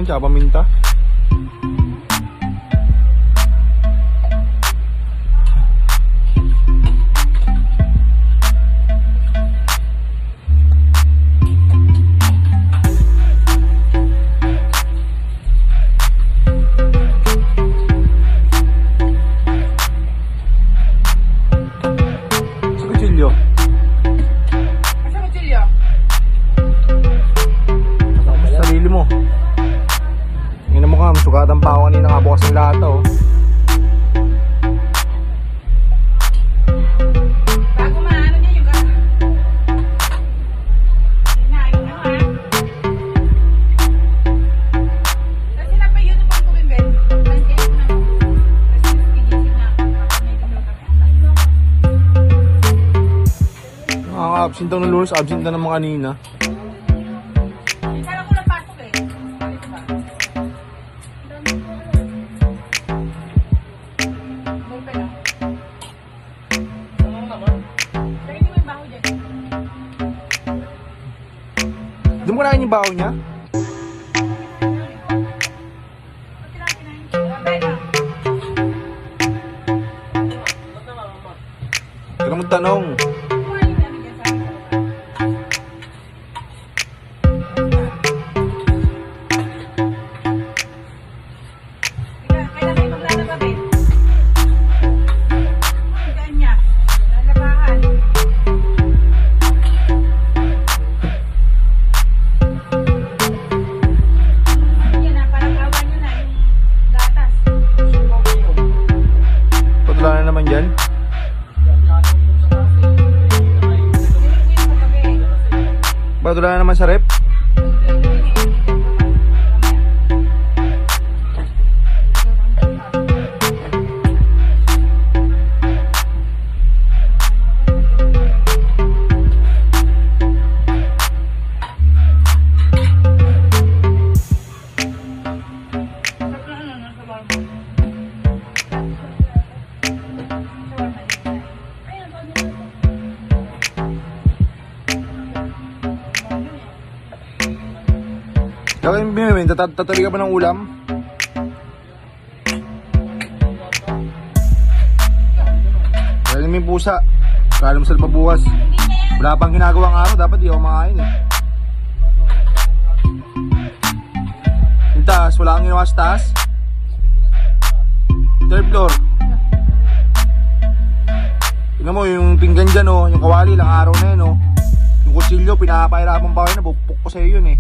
tsaka paminta. Kutsilyo. Asa kutsilyo? Sarili mo. Tingnan mo ka, sugatan pa ako kanina nga bukas ng lata oh. Bago maano niya yung gana. Hinaayos na ha. Kasi na pa yun yung pagkubimbet. Nandiyan na. Kasi pigising na. May kamay kami ata. Nakaka-absent daw ng Lunes, absent na naman kanina. Kala ko lang pasok eh. Diba? Open ah. Pero hindi mo yung baho dyan. Doon mo kinain yung baho niya? Ba't sila kinain? Open ah. Huwag ka magtanong. Kumain na rin dyan sa akin. Kaya kayo maglalaba, Ben? Saan niya? Lalabahan. Yan na, parang awan niyo na yung gatas. Ba't wala na naman dyan? Nilikuin mo gabi. Ba't wala na naman sa rep? Kaya yung binimin, tatali ka ba ng ulam? Kaya yung pusa. Kala mo sila mabukas. Wala pang ginagawang araw, dapat di ako makain eh. Yung taas, wala kang ginawa sa taas? Third floor. Tingnan mo yung pinggan dyan oh, yung kawali, ilang araw na yun oh. Yung kutsilyo, pinapahirapan pa kayo, nabupok ko sa'yo yun eh.